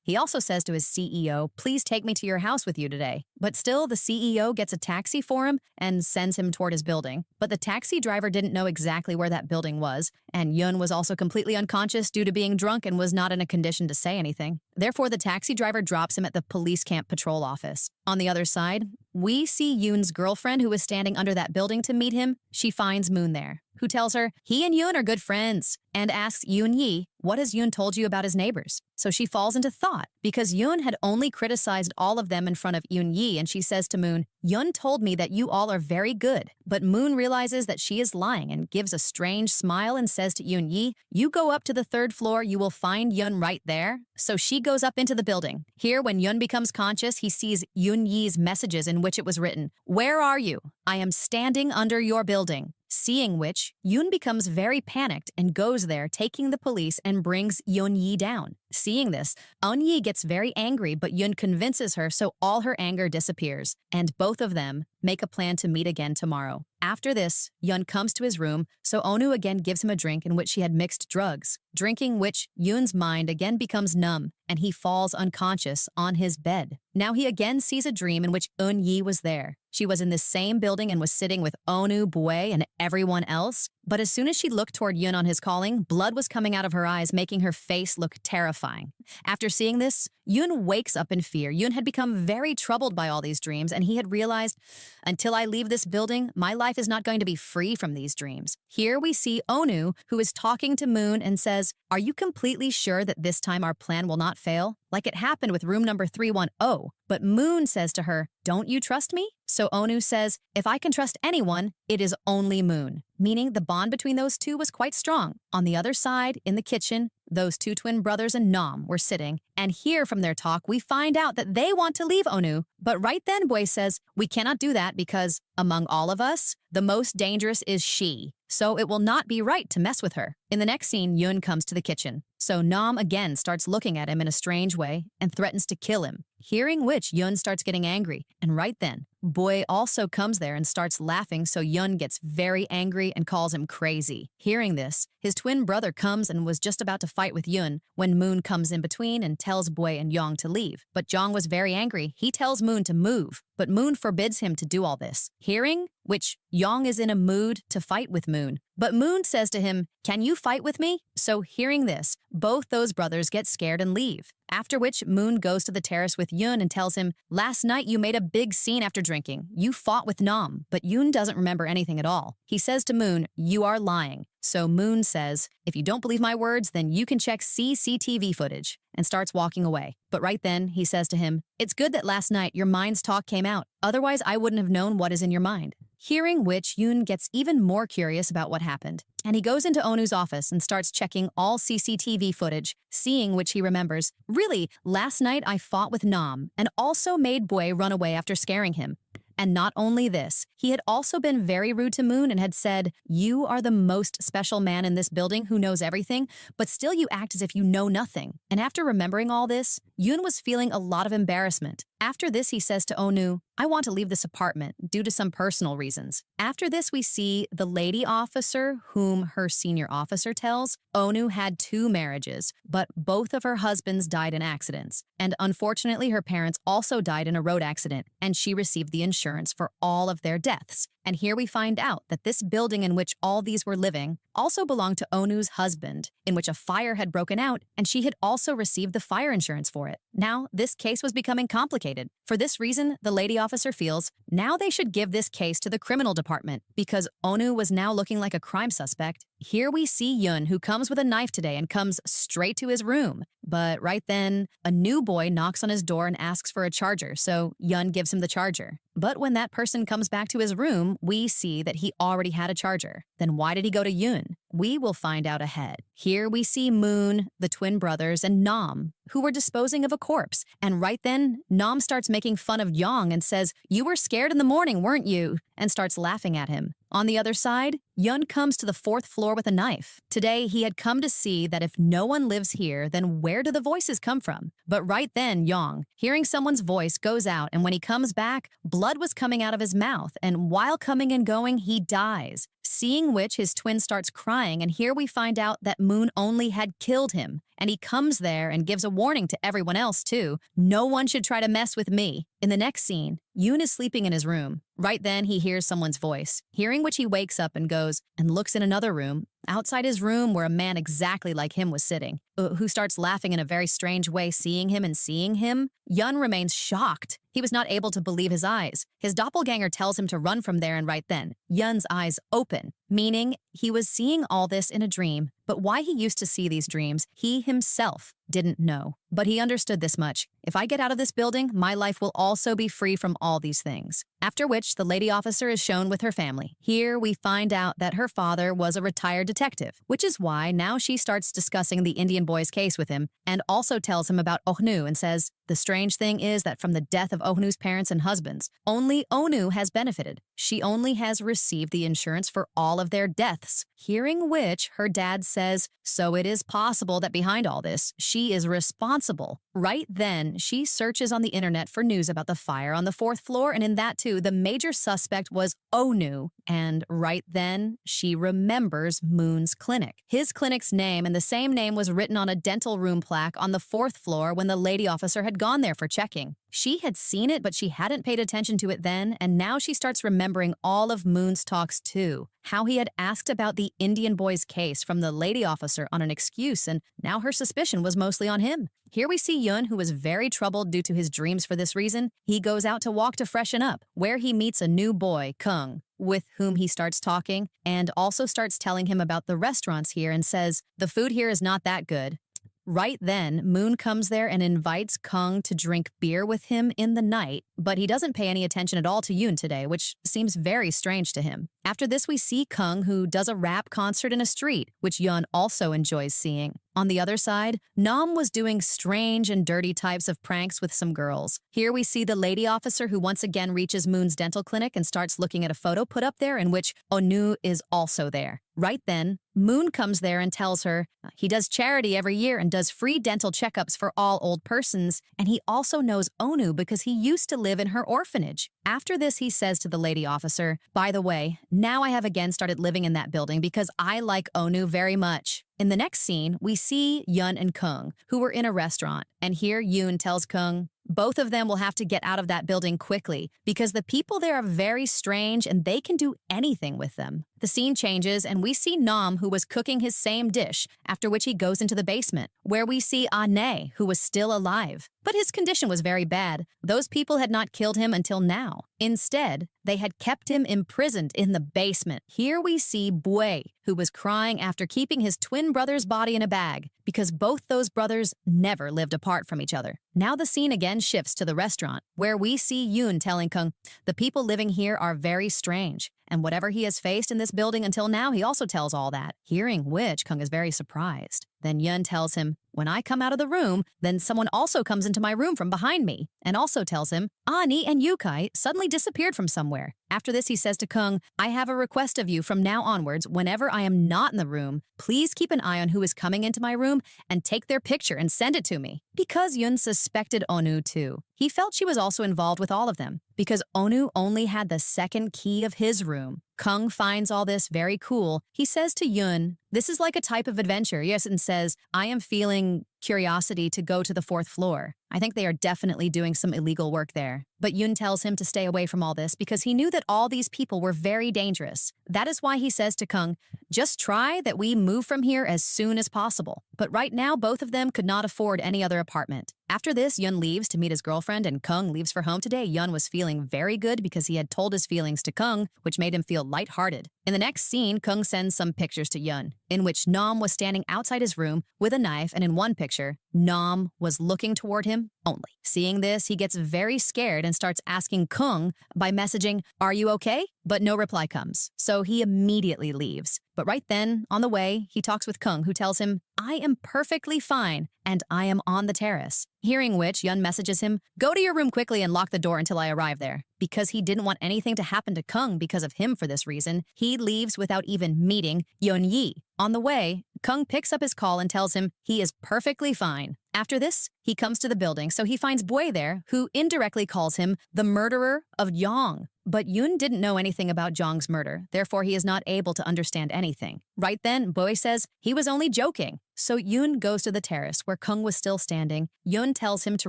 He also says to his CEO, "Please take me to your house with you today." But still, the CEO gets a taxi for him and sends him toward his building. But the taxi driver didn't know exactly where that building was, and Yoon was also completely unconscious due to being drunk and was not in a condition to say anything. Therefore, the taxi driver drops him at the police camp patrol office. On the other side, we see Yoon's girlfriend, who is standing under that building to meet him. She finds Moon there, who tells her he and Yoon are good friends, and asks Yoon Yi, "What has Yoon told you about his neighbors?" So she falls into thought, because Yoon had only criticized all of them in front of Yoon Yi, and she says to Moon, "Yoon told me that you all are very good." But Moon realizes that she is lying and gives a strange smile and says to Yoon Yi, "You go up to the 3rd floor, you will find Yoon right there." So she goes up into the building. Here, when Yoon becomes conscious, he sees Yoon Yi's messages in which it was written, "Where are you? I am standing under your building." Seeing which, Yoon becomes very panicked and goes there, taking the police and brings Yoon Yi down. Seeing this, Eun Yi gets very angry, but Yoon convinces her, so all her anger disappears, and both of them make a plan to meet again tomorrow. After this, Yoon comes to his room, so Onu again gives him a drink in which she had mixed drugs, drinking which Yoon's mind again becomes numb, and he falls unconscious on his bed. Now he again sees a dream in which Eun Yi was there. She was in the same building and was sitting with Onu, Bue, and everyone else. But as soon as she looked toward Yoon on his calling, blood was coming out of her eyes, making her face look terrifying. After seeing this, Yoon wakes up in fear. Yoon had become very troubled by all these dreams, and he had realized, until I leave this building, my life is not going to be free from these dreams. Here we see Onu, who is talking to Moon and says, "Are you completely sure that this time our plan will not fail? Like it happened with room number 310. But Moon says to her, "Don't you trust me?" So Onu says, "If I can trust anyone, it is only Moon." Meaning the bond between those two was quite strong. On the other side, in the kitchen, those two twin brothers and Nam were sitting, and here from their talk, we find out that they want to leave Onu. But right then, Bue says, "We cannot do that because, among all of us, the most dangerous is she. So it will not be right to mess with her." In the next scene, Yoon comes to the kitchen. So Nam again starts looking at him in a strange way and threatens to kill him. Hearing which, Yoon starts getting angry, and right then, Bue also comes there and starts laughing, so Yoon gets very angry and calls him crazy. Hearing this, his twin brother comes and was just about to fight with Yoon when Moon comes in between and tells Bue and Yong to leave. But Jong was very angry. He tells Moon to move, but Moon forbids him to do all this. Hearing which, Yong is in a mood to fight with Moon. But Moon says to him, "Can you fight with me?" So hearing this, both those brothers get scared and leave. After which, Moon goes to the terrace with Yoon and tells him, "Last night you made a big scene after drinking. You fought with Nam." But Yoon doesn't remember anything at all. He says to Moon, "You are lying." So Moon says, "If you don't believe my words, then you can check CCTV footage," and starts walking away. But right then, he says to him, "It's good that last night your mind's talk came out. Otherwise, I wouldn't have known what is in your mind." Hearing which, Yoon gets even more curious about what happened. And he goes into Onu's office and starts checking all CCTV footage, seeing which he remembers, "Really, last night I fought with Nam and also made Bue run away after scaring him. And not only this, he had also been very rude to Moon and had said, "You are the most special man in this building who knows everything, but still you act as if you know nothing." And after remembering all this, Yoon was feeling a lot of embarrassment. After this, he says to Onu, "I want to leave this apartment due to some personal reasons." After this, we see the lady officer, whom her senior officer tells Onu had 2 marriages, but both of her husbands died in accidents. And unfortunately, her parents also died in a road accident, and she received the insurance for all of their deaths. And here we find out that this building in which all these were living also belonged to Onu's husband, in which a fire had broken out, and she had also received the fire insurance for it. Now, this case was becoming complicated. For this reason, the lady officer feels now they should give this case to the criminal department, because Onu was now looking like a crime suspect. Here we see Yoon, who comes with a knife today and comes straight to his room. But right then, a new boy knocks on his door and asks for a charger, so Yoon gives him the charger. But when that person comes back to his room, we see that he already had a charger. Then why did he go to Yoon? We will find out ahead. Here we see Moon, the twin brothers, and Nam, who were disposing of a corpse. And right then, Nam starts making fun of Yong and says, "You were scared in the morning, weren't you?" and starts laughing at him. On the other side, Yun comes to the 4th floor with a knife. Today, he had come to see that if no one lives here, then where do the voices come from? But right then, Yong, hearing someone's voice, goes out, and when he comes back, blood was coming out of his mouth, and while coming and going, he dies. Seeing which, his twin starts crying, and here we find out that Moon only had killed him. And he comes there and gives a warning to everyone else, too. No one should try to mess with me. In the next scene, Yoon is sleeping in his room. Right then, he hears someone's voice, hearing which he wakes up and goes and looks in another room, outside his room where a man exactly like him was sitting, who starts laughing in a very strange way, seeing him and seeing him. Yun remains shocked. He was not able to believe his eyes. His doppelganger tells him to run from there, and right then, Yun's eyes open, meaning he was seeing all this in a dream. But why he used to see these dreams, he himself didn't know. But he understood this much. If I get out of this building, my life will also be free from all these things. After which, the lady officer is shown with her family. Here, we find out that her father was a retired detective, which is why now she starts discussing the Indian boy's case with him, and also tells him about Ohnu and says, the strange thing is that from the death of Ohnu's parents and husbands, only Onu has benefited. She only has received the insurance for all of their deaths. Hearing which, her dad says, so it is possible that behind all this, she is responsible. Right then, she searches on the internet for news about the fire on the 4th floor, and in that too, the major suspect was Onu. And right then, she remembers Moon's clinic. His clinic's name and the same name was written on a dental room plaque on the 4th floor when the lady officer had gone there for checking. She had seen it, but she hadn't paid attention to it then, and now she starts remembering all of Moon's talks too. How he had asked about the Indian boy's case from the lady officer on an excuse, and now her suspicion was mostly on him. Here we see Yun, who was very troubled due to his dreams for this reason. He goes out to walk to freshen up, where he meets a new boy, Kung, with whom he starts talking, and also starts telling him about the restaurants here and says, the food here is not that good. Right then, Moon comes there and invites Kung to drink beer with him in the night, but he doesn't pay any attention at all to Yoon today, which seems very strange to him. After this, we see Kung, who does a rap concert in a street, which Yoon also enjoys seeing. On the other side, Nam was doing strange and dirty types of pranks with some girls. Here we see the lady officer who once again reaches Moon's dental clinic and starts looking at a photo put up there in which Onu is also there. Right then, Moon comes there and tells her he does charity every year and does free dental checkups for all old persons, and he also knows Onu because he used to live in her orphanage. After this, he says to the lady officer, by the way, now I have again started living in that building because I like Onu very much. In the next scene, we see Yun and Kung, who were in a restaurant, and here Yoon tells Kung, both of them will have to get out of that building quickly because the people there are very strange and they can do anything with them. The scene changes and we see Nam, who was cooking his same dish, after which he goes into the basement, where we see Ane, who was still alive. But his condition was very bad. Those people had not killed him until now. Instead, they had kept him imprisoned in the basement. Here we see Bue, who was crying after keeping his twin brother's body in a bag, because both those brothers never lived apart from each other. Now the scene again shifts to the restaurant, where we see Yoon telling Kung, the people living here are very strange. and whatever he has faced in this building until now, he also tells all that, hearing which Kung is very surprised. Then Yun tells him, when I come out of the room, then someone also comes into my room from behind me, and also tells him, Ani and Yukai suddenly disappeared from somewhere. After this, he says to Kung, I have a request of you from now onwards, whenever I am not in the room, please keep an eye on who is coming into my room and take their picture and send it to me. Because Yun suspected Onu too. He felt she was also involved with all of them, because Onu only had the second key of his room. Kung finds all this very cool. He says to Yun, this is like a type of adventure, yes, and says, I am feeling curiosity to go to the 4th floor. I think they are definitely doing some illegal work there. But Yun tells him to stay away from all this because he knew that all these people were very dangerous. That is why he says to Kung, just try that we move from here as soon as possible. But right now, both of them could not afford any other apartment. After this, Yun leaves to meet his girlfriend and Kung leaves for home today. Yun was feeling very good because he had told his feelings to Kung, which made him feel lighthearted. In the next scene, Kung sends some pictures to Yun, in which Nam was standing outside his room with a knife, and in one picture, Nam was looking toward him only. Seeing this, he gets very scared and starts asking Kung by messaging, are you okay? But no reply comes, so he immediately leaves. But right then, on the way, he talks with Kung, who tells him, I am perfectly fine, and I am on the terrace. Hearing which, Yun messages him, go to your room quickly and lock the door until I arrive there. Because he didn't want anything to happen to Kung because of him for this reason, he leaves without even meeting Yun Yi. On the way, Kung picks up his call and tells him he is perfectly fine. After this, he comes to the building, so he finds Boy there, who indirectly calls him the murderer of Yong. But Yun didn't know anything about Zhang's murder, therefore he is not able to understand anything. Right then, Boy says he was only joking. So Yun goes to the terrace where Kung was still standing. Yun tells him to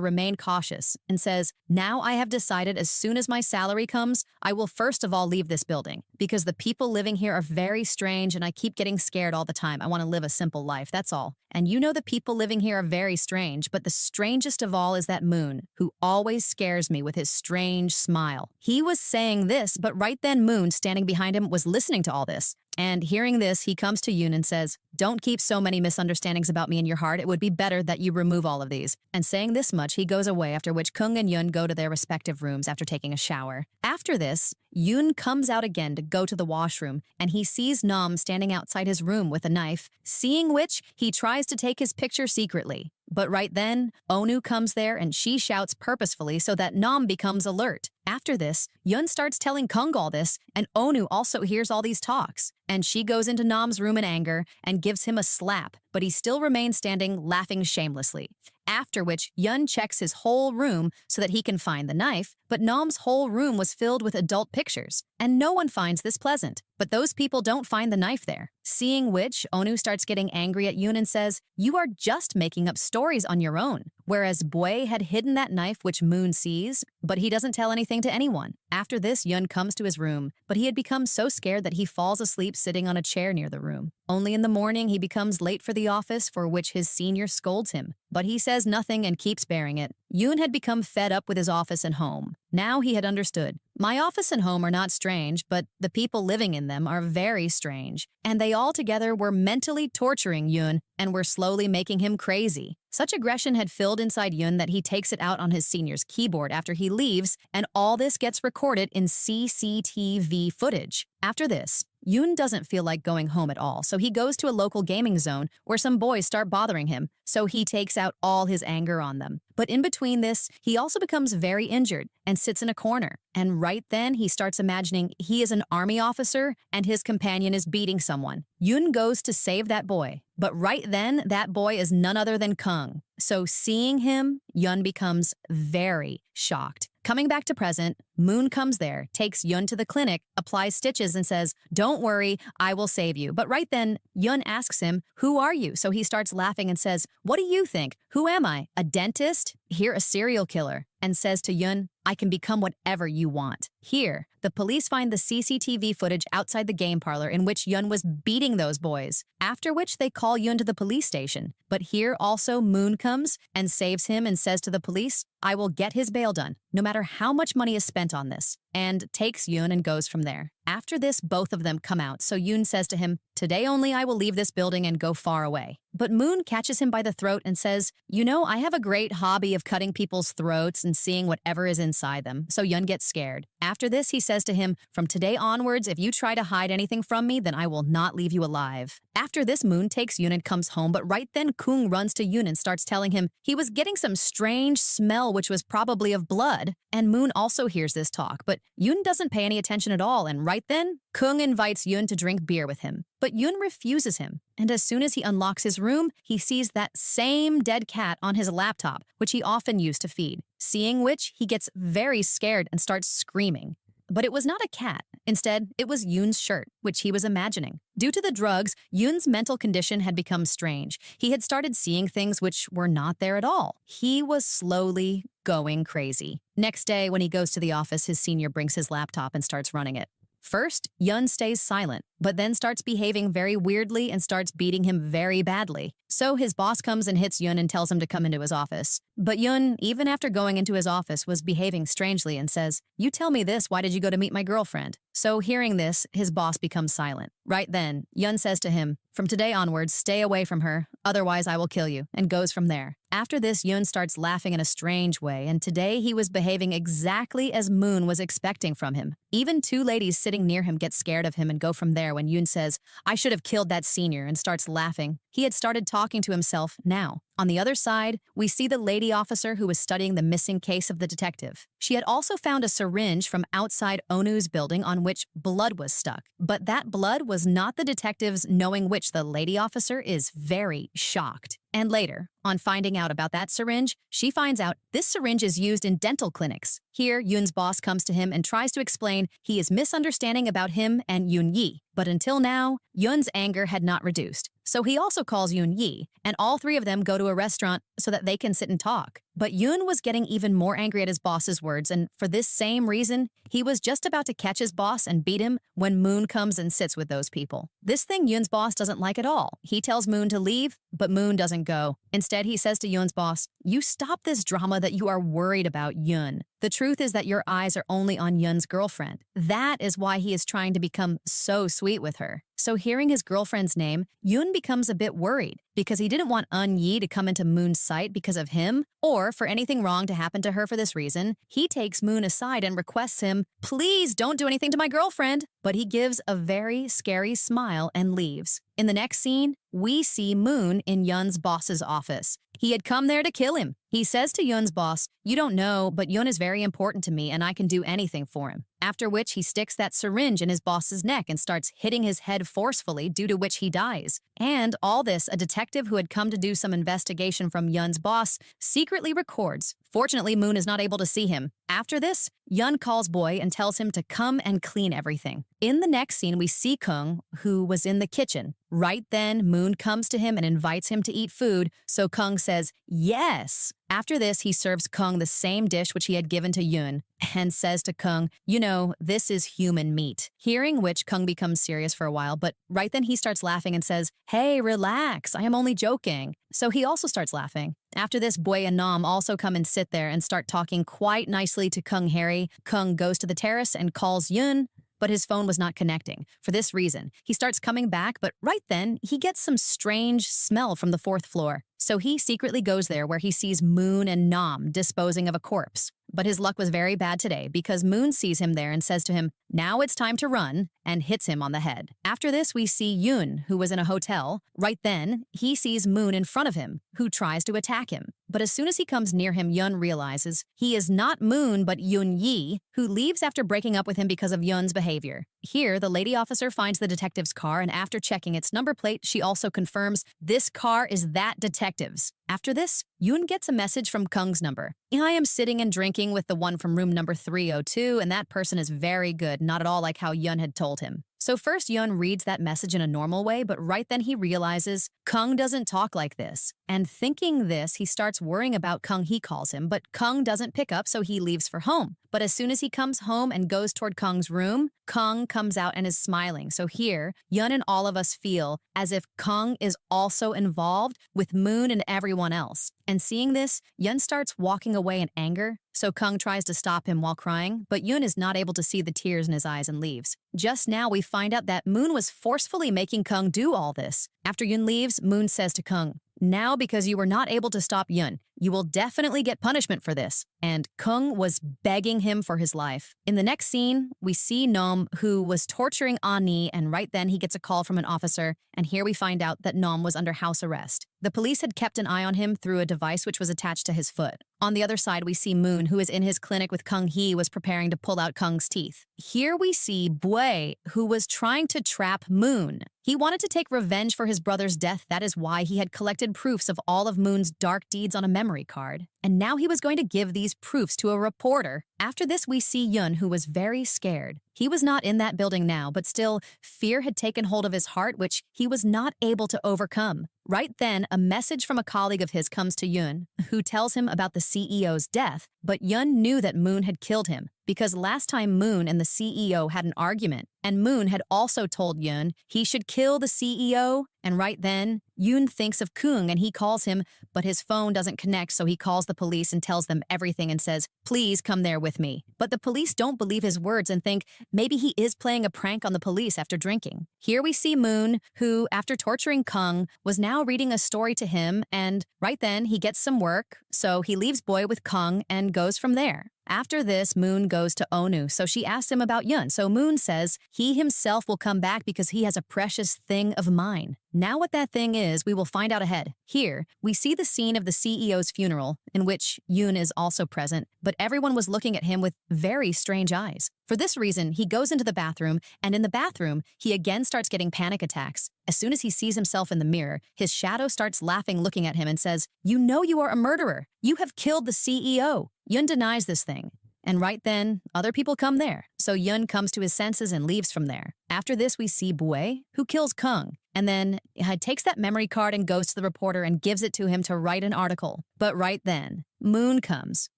remain cautious and says, now I have decided as soon as my salary comes, I will first of all leave this building because the people living here are very strange and I keep getting scared all the time. I want to live a simple life, that's all. And you know the people living here are very strange, but the strangest of all is that Moon, who always scares me with his strange smile. He was saying this, but right then Moon, standing behind him, was listening to all this. And hearing this, he comes to Yun and says, don't keep so many misunderstandings about me in your heart. It would be better that you remove all of these. And saying this much, he goes away, after which Kung and Yun go to their respective rooms after taking a shower. After this, Yun comes out again to go to the washroom, and he sees Nam standing outside his room with a knife, seeing which he tries to take his picture secretly. But right then, Onu comes there and she shouts purposefully so that Nam becomes alert. After this, Yun starts telling Kung all this, and Onu also hears all these talks. And she goes into Nam's room in anger and gives him a slap, but he still remains standing, laughing shamelessly. After which, Yun checks his whole room so that he can find the knife, but Nam's whole room was filled with adult pictures, and no one finds this pleasant. But those people don't find the knife there. Seeing which, Onu starts getting angry at Yun and says, you are just making up stories on your own. Whereas Boy had hidden that knife which Moon sees, but he doesn't tell anything to anyone. After this, Yun comes to his room, but he had become so scared that he falls asleep sitting on a chair near the room. Only in the morning he becomes late for the office, for which his senior scolds him. But he says nothing and keeps bearing it. Yun had become fed up with his office and home. Now he had understood. My office and home are not strange, but the people living in them are very strange. And they all together were mentally torturing Yun and were slowly making him crazy. Such aggression had filled inside Yun that he takes it out on his senior's keyboard after he leaves, and all this gets recorded in CCTV footage. After this, Yun doesn't feel like going home at all, so he goes to a local gaming zone where some boys start bothering him, so he takes out all his anger on them. But in between this, he also becomes very injured and sits in a corner. And right then, he starts imagining he is an army officer and his companion is beating someone. Yun goes to save that boy, but right then, that boy is none other than Kung. So seeing him, Yun becomes very shocked. Coming back to present, Moon comes there, takes Yun to the clinic, applies stitches and says, don't worry, I will save you. But right then, Yun asks him, who are you? So he starts laughing and says, what do you think? Who am I? A dentist? Here, a serial killer? And says to Yun, I can become whatever you want. Here, the police find the CCTV footage outside the game parlor in which Yun was beating those boys, after which they call Yun to the police station. But here also Moon comes and saves him and says to the police, I will get his bail done, no matter how much money is spent on this, and takes Yun and goes from there. After this, both of them come out, so Yun says to him, today only I will leave this building and go far away. But Moon catches him by the throat and says, you know, I have a great hobby of cutting people's throats and seeing whatever is inside them, so Yun gets scared. After this, he says to him, "From today onwards, if you try to hide anything from me, then I will not leave you alive." After this, Moon takes Yoon and comes home, but right then Kung runs to Yoon and starts telling him he was getting some strange smell which was probably of blood. And Moon also hears this talk, but Yoon doesn't pay any attention at all, and right then, Kung invites Yoon to drink beer with him. But Yoon refuses him, and as soon as he unlocks his room, he sees that same dead cat on his laptop, which he often used to feed. Seeing which, he gets very scared and starts screaming. But it was not a cat. Instead, it was Yoon's shirt, which he was imagining. Due to the drugs, Yoon's mental condition had become strange. He had started seeing things which were not there at all. He was slowly going crazy. Next day, when he goes to the office, his senior brings his laptop and starts running it. First, Yoon stays silent, but then starts behaving very weirdly and starts beating him very badly. So his boss comes and hits Yoon and tells him to come into his office. But Yoon, even after going into his office, was behaving strangely and says, "You tell me this, why did you go to meet my girlfriend?" So hearing this, his boss becomes silent. Right then, Yoon says to him, "From today onwards, stay away from her, otherwise I will kill you," and goes from there. After this, Yoon starts laughing in a strange way, and today he was behaving exactly as Moon was expecting from him. Even two ladies sitting near him get scared of him and go from there when Yoon says, "I should have killed that senior," and starts laughing. He had started talking to himself now. On the other side, we see the lady officer who was studying the missing case of the detective. She had also found a syringe from outside Onu's building on which blood was stuck. But that blood was not the detective's, knowing which the lady officer is very shocked. And later, on finding out about that syringe, she finds out this syringe is used in dental clinics. Here, Yoon's boss comes to him and tries to explain he is misunderstanding about him and Yoon Yi. But until now, Yoon's anger had not reduced. So he also calls Yoon Yi, and all three of them go to a restaurant so that they can sit and talk. But Yoon was getting even more angry at his boss's words, and for this same reason, he was just about to catch his boss and beat him when Moon comes and sits with those people. This thing Yoon's boss doesn't like at all. He tells Moon to leave, but Moon doesn't go. Instead, he says to Yoon's boss, "You stop this drama that you are worried about Yoon. The truth is that your eyes are only on Yoon's girlfriend. That is why he is trying to become so sweet with her." So hearing his girlfriend's name, Yoon becomes a bit worried because he didn't want Yi to come into Moon's sight because of him or for anything wrong to happen to her for this reason. He takes Moon aside and requests him, "Please don't do anything to my girlfriend." But he gives a very scary smile and leaves. In the next scene, we see Moon in Yoon's boss's office. He had come there to kill him. He says to Yoon's boss, "You don't know, but Yoon is very important to me and I can do anything for him." After which he sticks that syringe in his boss's neck and starts hitting his head forcefully, due to which he dies. And all this, a detective who had come to do some investigation from Yoon's boss secretly records. Fortunately, Moon is not able to see him. After this, Yoon calls Boy and tells him to come and clean everything. In the next scene, we see Kung, who was in the kitchen. Right then, Moon comes to him and invites him to eat food, so Kung says yes. After this, he serves Kung the same dish which he had given to Yoon and says to Kung, "You know, this is human meat." Hearing which, Kung becomes serious for a while, but right then he starts laughing and says, "Hey, relax, I am only joking." So he also starts laughing. After this, Boy and Nam also come and sit there and start talking quite nicely to Kung Harry. Kung goes to the terrace and calls Yoon, but his phone was not connecting. For this reason, he starts coming back, but right then, he gets some strange smell from the 4th floor. So he secretly goes there where he sees Moon and Nam disposing of a corpse. But his luck was very bad today because Moon sees him there and says to him, "Now it's time to run," and hits him on the head. After this, we see Yoon, who was in a hotel. Right then, he sees Moon in front of him, who tries to attack him. But as soon as he comes near him, Yoon realizes he is not Moon but Yoon Yi, who leaves after breaking up with him because of Yoon's behavior. Here, the lady officer finds the detective's car, and after checking its number plate, she also confirms this car is that detective's. After this, Yoon gets a message from Kung's number. "I am sitting and drinking with the one from room number 302, and that person is very good, not at all like how Yoon had told him." So first, Yoon reads that message in a normal way, but right then he realizes Kung doesn't talk like this. And thinking this, he starts worrying about Kung. He calls him, but Kung doesn't pick up, so he leaves for home. But as soon as he comes home and goes toward Kung's room, Kung comes out and is smiling. So here, Yoon and all of us feel as if Kung is also involved with Moon and everyone else. And seeing this, Yoon starts walking away in anger. So Kung tries to stop him while crying, but Yoon is not able to see the tears in his eyes and leaves. Just now, we find out that Moon was forcefully making Kung do all this. After Yoon leaves, Moon says to Kung, "Now, because you were not able to stop Yoon, You will definitely get punishment for this. And Kung was begging him for his life. In the next scene, we see Nom, who was torturing Ani, and right then he gets a call from an officer, and here we find out that Nom was under house arrest. The police had kept an eye on him through a device which was attached to his foot. On the other side, we see Moon, who is in his clinic with Kung Hee, was preparing to pull out Kung's teeth. Here we see Bui, who was trying to trap Moon. He wanted to take revenge for his brother's death. That is why he had collected proofs of all of Moon's dark deeds on a memory card. And now he was going to give these proofs to a reporter. After this, we see Yun, who was very scared. He was not in that building now, but still, fear had taken hold of his heart, which he was not able to overcome. Right then, a message from a colleague of his comes to Yun, who tells him about the CEO's death, but Yun knew that Moon had killed him, because last time Moon and the CEO had an argument, and Moon had also told Yun he should kill the CEO, and right then, Yun thinks of Kung and he calls him, but his phone doesn't connect, so he calls the police and tells them everything and says, "Please come there with me." But the police don't believe his words and think maybe he is playing a prank on the police after drinking. Here we see Moon, who, after torturing Kung, was now reading a story to him, and right then he gets some work, so he leaves Bui with Kung and goes from there. After this, Moon goes to Onu, so she asks him about Yun. So Moon says he himself will come back because he has a precious thing of mine. Now what that thing is, we will find out ahead. Here, we see the scene of the CEO's funeral, in which Yun is also present, but everyone was looking at him with very strange eyes. For this reason, he goes into the bathroom, and in the bathroom, he again starts getting panic attacks. As soon as he sees himself in the mirror, his shadow starts laughing, looking at him and says, "You know you are a murderer. You have killed the CEO." Yun denies this thing. And right then, other people come there. So Yun comes to his senses and leaves from there. After this, we see Bui, who kills Kung. And then he takes that memory card and goes to the reporter and gives it to him to write an article. But right then, Moon comes,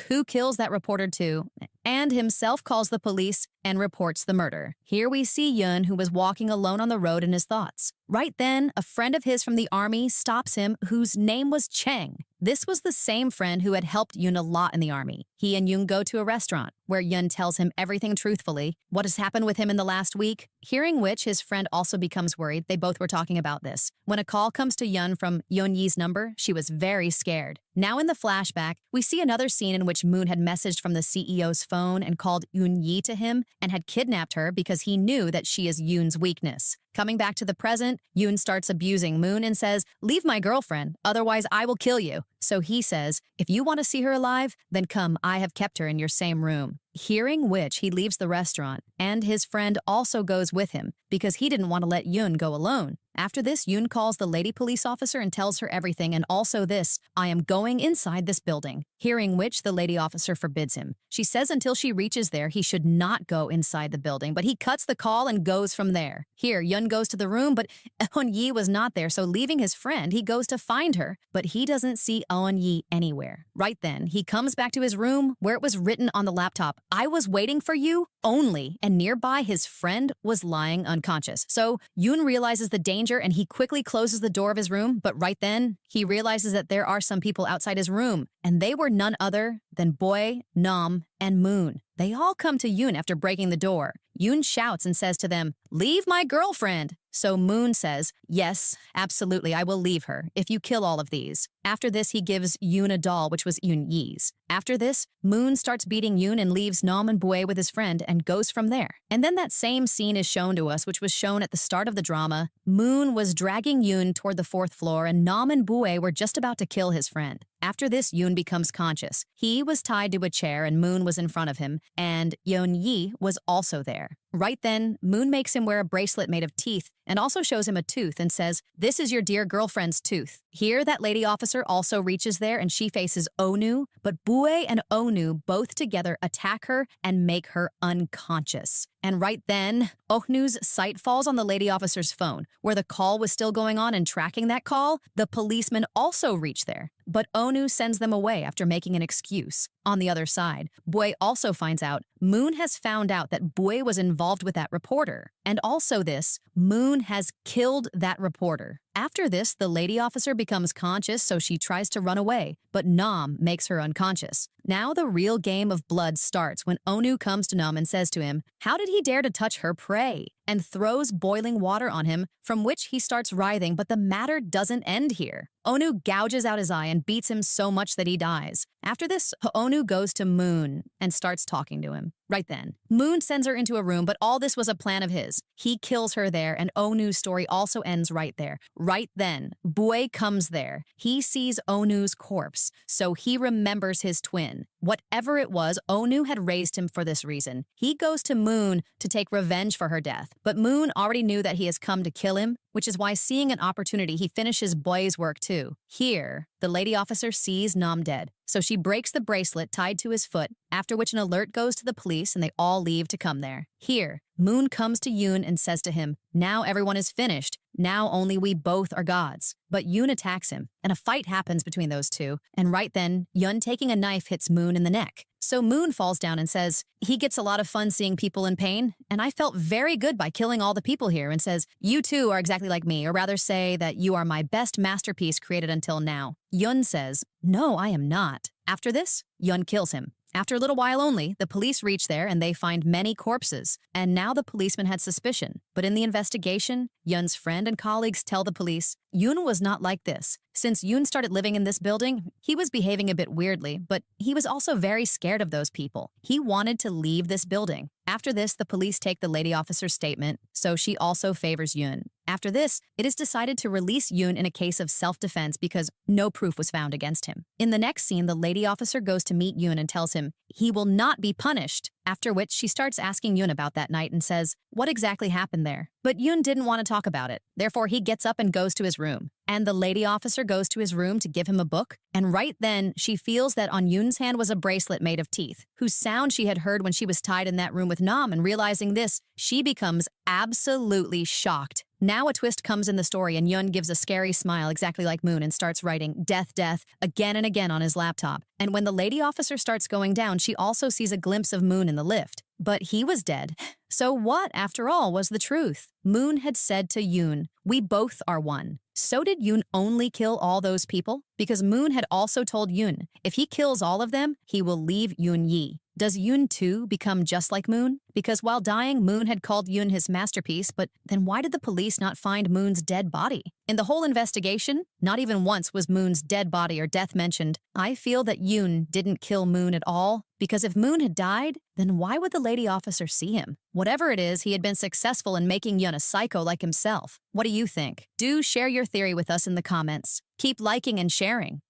who kills that reporter too, and himself calls the police and reports the murder. Here we see Yun, who was walking alone on the road in his thoughts. Right then, a friend of his from the army stops him, whose name was Cheng. This was the same friend who had helped Yun a lot in the army. He and Yun go to a restaurant, where Yun tells him everything truthfully, what has happened with him in the last week, hearing which his friend also becomes worried. They both were talking about this. When a call comes to Yun from Yeon Yi's number, she was very scared. Now in the flashback, we see another scene in which Moon had messaged from the CEO's phone and called Yoon Yi to him and had kidnapped her because he knew that she is Yoon's weakness. Coming back to the present, Yoon starts abusing Moon and says, "Leave my girlfriend, otherwise I will kill you." So he says, "If you want to see her alive, then come, I have kept her in your same room." Hearing which, he leaves the restaurant, and his friend also goes with him because he didn't want to let Yoon go alone. After this, Yoon calls the lady police officer and tells her everything, and also this, "I am going inside this building." Hearing which, the lady officer forbids him. She says until she reaches there, he should not go inside the building, but he cuts the call and goes from there. Here, Yoon goes to the room, but Eun Yi was not there, so leaving his friend, he goes to find her, but he doesn't see Eun Yi anywhere. Right then, he comes back to his room, where it was written on the laptop, "I was waiting for you only," and nearby his friend was lying unconscious. So Yoon realizes the danger and he quickly closes the door of his room, but right then, he realizes that there are some people outside his room, and they were none other than Bui, Nam, and Moon. They all come to Yoon after breaking the door. Yoon shouts and says to them, "Leave my girlfriend." So Moon says, "Yes, absolutely, I will leave her if you kill all of these." After this, he gives Yoon a doll, which was Yoon Yi's. After this, Moon starts beating Yoon and leaves Nam and Bui with his friend and goes from there. And then that same scene is shown to us, which was shown at the start of the drama. Moon was dragging Yoon toward the 4th floor, and Nam and Bui were just about to kill his friend. After this, Yoon becomes conscious. He was tied to a chair and Moon was in front of him, and Yeon Yi was also there. Right then, Moon makes him wear a bracelet made of teeth and also shows him a tooth and says, "This is your dear girlfriend's tooth." Here, that lady officer also reaches there and she faces Onu, but Bui and Onu both together attack her and make her unconscious. And right then, Ohnu's sight falls on the lady officer's phone, where the call was still going on, and tracking that call, the policemen also reach there. But Onu sends them away after making an excuse. On the other side, Bui also finds out Moon has found out that Bui was involved with that reporter. And also this, Moon has killed that reporter. After this, the lady officer becomes conscious, so she tries to run away, but Nam makes her unconscious. Now the real game of blood starts when Onu comes to Nam and says to him, "How did he dare to touch her prey?" and throws boiling water on him, from which he starts writhing, but the matter doesn't end here. Onu gouges out his eye and beats him so much that he dies. After this, Onu goes to Moon and starts talking to him. Right then, Moon sends her into a room, but all this was a plan of his. He kills her there, and Onu's story also ends right there. Right then, Bue comes there. He sees Onu's corpse, so he remembers his twin. Whatever it was, Onu had raised him for this reason. He goes to Moon to take revenge for her death, but Moon already knew that he has come to kill him, which is why, seeing an opportunity, he finishes Bue's work too. Here, the lady officer sees Nam dead, so she breaks the bracelet tied to his foot, after which an alert goes to the police and they all leave to come there. Here, Moon comes to Yoon and says to him, "Now everyone is finished. Now only we both are gods." But Yoon attacks him, and a fight happens between those two, and right then, Yoon taking a knife hits Moon in the neck. So Moon falls down and says, he gets a lot of fun seeing people in pain, and I felt very good by killing all the people here, and says, "You too are exactly like me, or rather say that you are my best masterpiece created until now." Yoon says, "No, I am not." After this, Yoon kills him. After a little while only, the police reach there and they find many corpses, and now the policeman had suspicion. But in the investigation, Yoon's friend and colleagues tell the police, Yoon was not like this. Since Yoon started living in this building, he was behaving a bit weirdly, but he was also very scared of those people. He wanted to leave this building. After this, the police take the lady officer's statement, so she also favors Yoon. After this, it is decided to release Yoon in a case of self-defense because no proof was found against him. In the next scene, the lady officer goes to meet Yoon and tells him he will not be punished, after which she starts asking Yoon about that night and says, what exactly happened there? But Yoon didn't want to talk about it. Therefore, he gets up and goes to his room. And the lady officer goes to his room to give him a book, and right then, she feels that on Yoon's hand was a bracelet made of teeth, whose sound she had heard when she was tied in that room with Nam, and realizing this, she becomes absolutely shocked. Now a twist comes in the story, and Yoon gives a scary smile exactly like Moon and starts writing "death, death" again and again on his laptop. And when the lady officer starts going down, she also sees a glimpse of Moon in the lift. But he was dead. So what, after all, was the truth? Moon had said to Yoon, "We both are one." So did Yoon only kill all those people? Because Moon had also told Yoon, if he kills all of them, he will leave Yoon Yi. Does Yoon too become just like Moon? Because while dying, Moon had called Yoon his masterpiece, but then why did the police not find Moon's dead body? In the whole investigation, not even once was Moon's dead body or death mentioned. I feel that Yoon didn't kill Moon at all, because if Moon had died, then why would the lady officer see him? Whatever it is, he had been successful in making Yoon a psycho like himself. What do you think? Do share your theory with us in the comments. Keep liking and sharing.